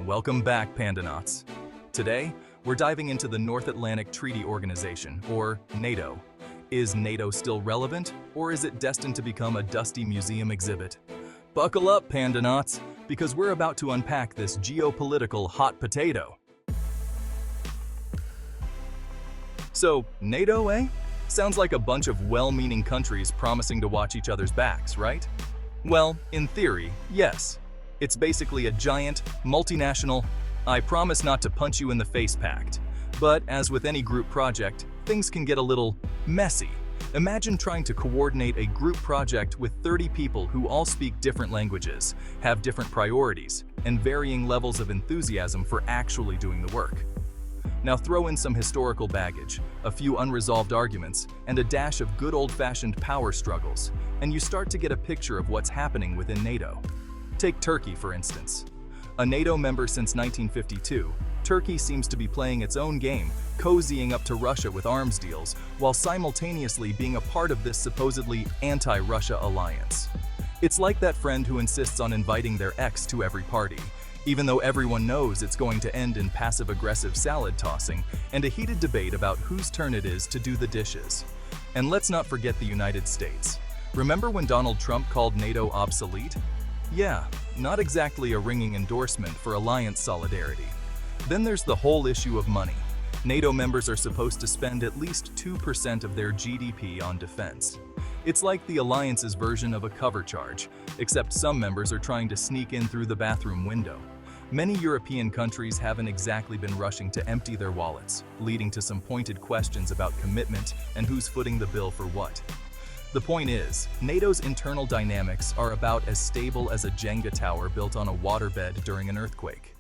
Welcome back, Pandanauts. Today, we're diving into the North Atlantic Treaty Organization, or NATO. Is NATO still relevant, or is it destined to become a dusty museum exhibit? Buckle up, Pandanauts, because we're about to unpack this geopolitical hot potato. So, NATO, eh? Sounds like a bunch of well-meaning countries promising to watch each other's backs, right? Well, in theory, yes. It's basically a giant, multinational, I promise not to punch you in the face pact. But as with any group project, things can get a little messy. Imagine trying to coordinate a group project with 30 people who all speak different languages, have different priorities, and varying levels of enthusiasm for actually doing the work. Now throw in some historical baggage, a few unresolved arguments, and a dash of good old-fashioned power struggles, and you start to get a picture of what's happening within NATO. Take Turkey, for instance. A NATO member since 1952, Turkey seems to be playing its own game, cozying up to Russia with arms deals, while simultaneously being a part of this supposedly anti-Russia alliance. It's like that friend who insists on inviting their ex to every party, even though everyone knows it's going to end in passive-aggressive salad tossing and a heated debate about whose turn it is to do the dishes. And let's not forget the United States. Remember when Donald Trump called NATO obsolete? Yeah, not exactly a ringing endorsement for alliance solidarity. Then there's the whole issue of money. NATO members are supposed to spend at least 2% of their GDP on defense. It's like the alliance's version of a cover charge, except some members are trying to sneak in through the bathroom window. Many European countries haven't exactly been rushing to empty their wallets, leading to some pointed questions about commitment and who's footing the bill for what. The point is, NATO's internal dynamics are about as stable as a Jenga tower built on a waterbed during an earthquake.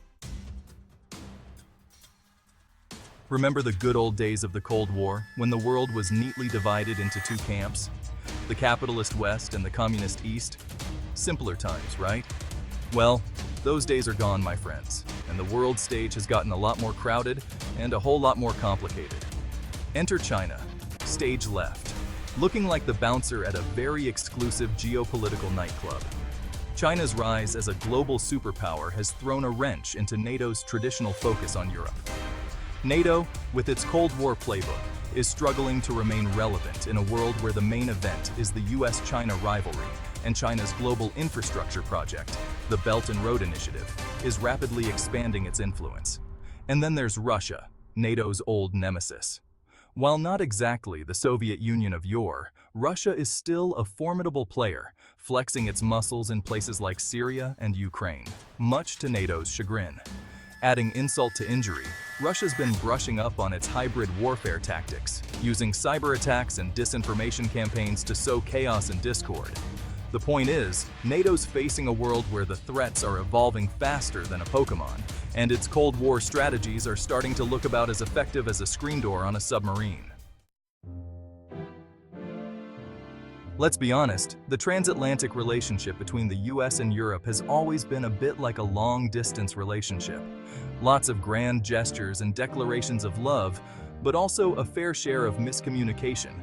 Remember the good old days of the Cold War, when the world was neatly divided into two camps? The capitalist West and the communist East? Simpler times, right? Well, those days are gone, my friends, and the world stage has gotten a lot more crowded and a whole lot more complicated. Enter China, stage left, looking like the bouncer at a very exclusive geopolitical nightclub. China's rise as a global superpower has thrown a wrench into NATO's traditional focus on Europe. NATO, with its Cold War playbook, is struggling to remain relevant in a world where the main event is the US-China rivalry, and China's global infrastructure project, the Belt and Road Initiative, is rapidly expanding its influence. And then there's Russia, NATO's old nemesis. While not exactly the Soviet Union of yore, Russia is still a formidable player, flexing its muscles in places like Syria and Ukraine, much to NATO's chagrin. Adding insult to injury, Russia's been brushing up on its hybrid warfare tactics, using cyber attacks and disinformation campaigns to sow chaos and discord. The point is, NATO's facing a world where the threats are evolving faster than a Pokemon, and its Cold War strategies are starting to look about as effective as a screen door on a submarine. Let's be honest, the transatlantic relationship between the US and Europe has always been a bit like a long-distance relationship. Lots of grand gestures and declarations of love, but also a fair share of miscommunication,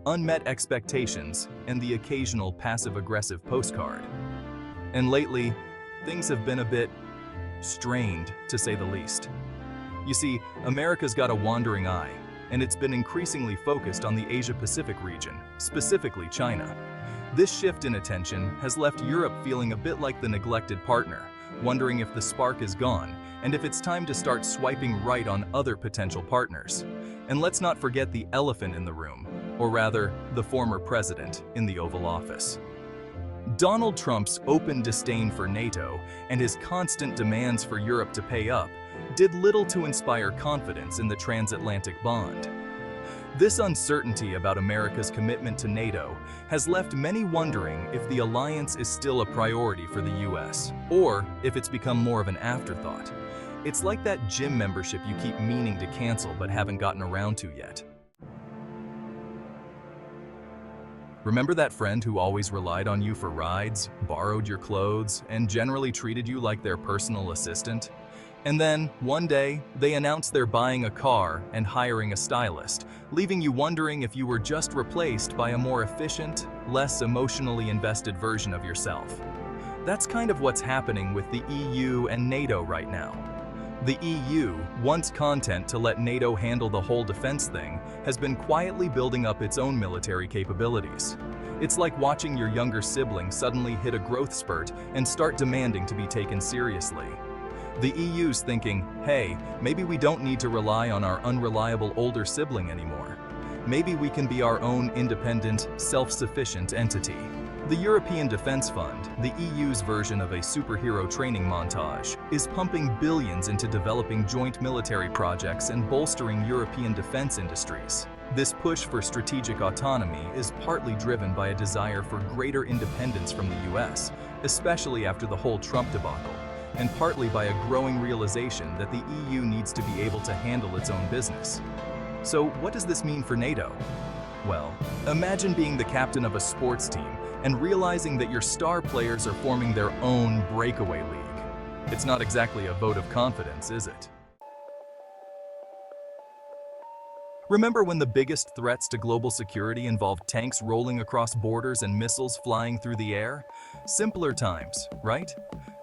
unmet expectations, and the occasional passive-aggressive postcard. And lately, things have been a bit strained, to say the least. You see, America's got a wandering eye, and it's been increasingly focused on the Asia-Pacific region, specifically China. This shift in attention has left Europe feeling a bit like the neglected partner, wondering if the spark is gone, and if it's time to start swiping right on other potential partners. And let's not forget the elephant in the room, or rather, the former president in the Oval Office. Donald Trump's open disdain for NATO and his constant demands for Europe to pay up did little to inspire confidence in the transatlantic bond. This uncertainty about America's commitment to NATO has left many wondering if the alliance is still a priority for the US, or if it's become more of an afterthought. It's like that gym membership you keep meaning to cancel but haven't gotten around to yet. Remember that friend who always relied on you for rides, borrowed your clothes, and generally treated you like their personal assistant? And then, one day, they announced they're buying a car and hiring a stylist, leaving you wondering if you were just replaced by a more efficient, less emotionally invested version of yourself. That's kind of what's happening with the EU and NATO right now. The EU, once content to let NATO handle the whole defense thing, has been quietly building up its own military capabilities. It's like watching your younger sibling suddenly hit a growth spurt and start demanding to be taken seriously. The EU's thinking, hey, maybe we don't need to rely on our unreliable older sibling anymore. Maybe we can be our own independent, self-sufficient entity. The European Defence Fund, the EU's version of a superhero training montage, is pumping billions into developing joint military projects and bolstering European defence industries. This push for strategic autonomy is partly driven by a desire for greater independence from the US, especially after the whole Trump debacle, and partly by a growing realization that the EU needs to be able to handle its own business. So what does this mean for NATO? Well, imagine being the captain of a sports team and realizing that your star players are forming their own breakaway league. It's not exactly a vote of confidence, is it? Remember when the biggest threats to global security involved tanks rolling across borders and missiles flying through the air? Simpler times, right?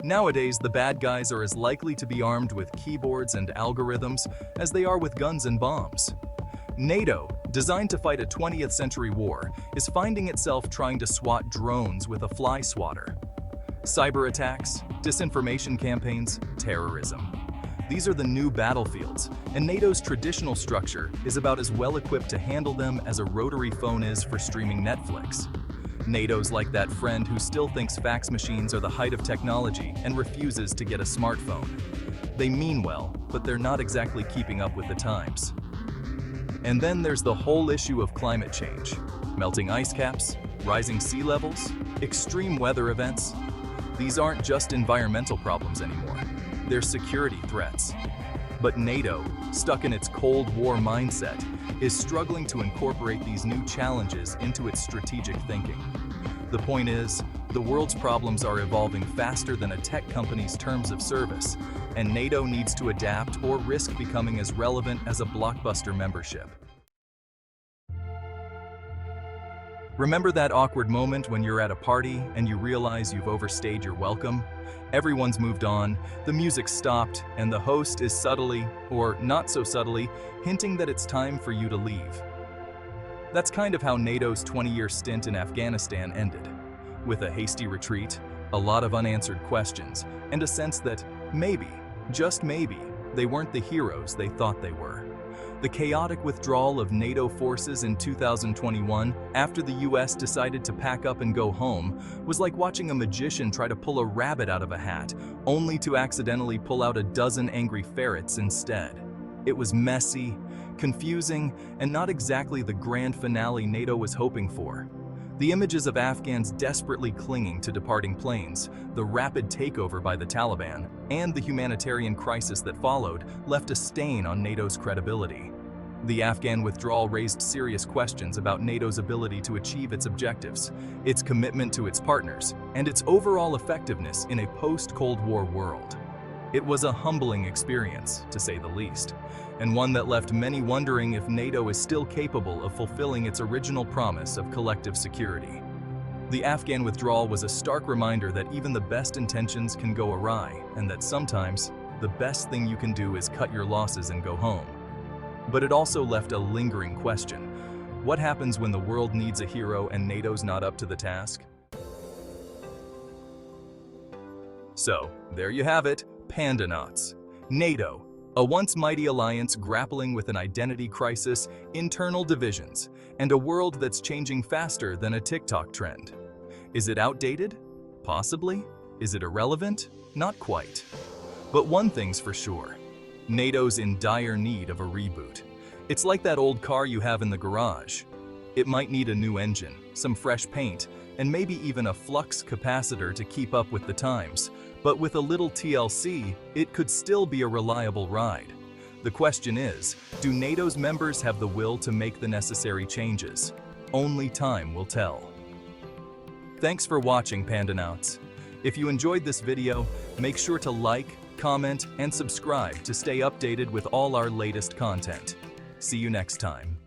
Nowadays, the bad guys are as likely to be armed with keyboards and algorithms as they are with guns and bombs. NATO, designed to fight a 20th century war, is finding itself trying to swat drones with a fly swatter. Cyber attacks, disinformation campaigns, terrorism. These are the new battlefields, and NATO's traditional structure is about as well equipped to handle them as a rotary phone is for streaming Netflix. NATO's like that friend who still thinks fax machines are the height of technology and refuses to get a smartphone. They mean well, but they're not exactly keeping up with the times. And then there's the whole issue of climate change. Melting ice caps, rising sea levels, extreme weather events. These aren't just environmental problems anymore. They're security threats. But NATO, stuck in its Cold War mindset, is struggling to incorporate these new challenges into its strategic thinking. The point is, the world's problems are evolving faster than a tech company's terms of service, and NATO needs to adapt or risk becoming as relevant as a blockbuster membership. Remember that awkward moment when you're at a party and you realize you've overstayed your welcome? Everyone's moved on, the music stopped, and the host is subtly, or not so subtly, hinting that it's time for you to leave. That's kind of how NATO's 20-year stint in Afghanistan ended, with a hasty retreat, a lot of unanswered questions, and a sense that maybe, just maybe, they weren't the heroes they thought they were. The chaotic withdrawal of NATO forces in 2021, after the US decided to pack up and go home, was like watching a magician try to pull a rabbit out of a hat, only to accidentally pull out a dozen angry ferrets instead. It was messy, confusing, and not exactly the grand finale NATO was hoping for. The images of Afghans desperately clinging to departing planes, the rapid takeover by the Taliban, and the humanitarian crisis that followed left a stain on NATO's credibility. The Afghan withdrawal raised serious questions about NATO's ability to achieve its objectives, its commitment to its partners, and its overall effectiveness in a post-Cold War world. It was a humbling experience, to say the least, and one that left many wondering if NATO is still capable of fulfilling its original promise of collective security. The Afghan withdrawal was a stark reminder that even the best intentions can go awry, and that sometimes the best thing you can do is cut your losses and go home. But it also left a lingering question. What happens when the world needs a hero and NATO's not up to the task? So, there you have it. Pandanauts. NATO, a once mighty alliance grappling with an identity crisis, internal divisions, and a world that's changing faster than a TikTok trend. Is it outdated? Possibly. Is it irrelevant? Not quite. But one thing's for sure. NATO's in dire need of a reboot. It's like that old car you have in the garage. It might need a new engine, some fresh paint, and maybe even a flux capacitor to keep up with the times. But with a little TLC, it could still be a reliable ride. The question is, do NATO's members have the will to make the necessary changes? Only time will tell. Thanks for watching, Pandanauts. If you enjoyed this video, make sure to like, comment, and subscribe to stay updated with all our latest content. See you next time.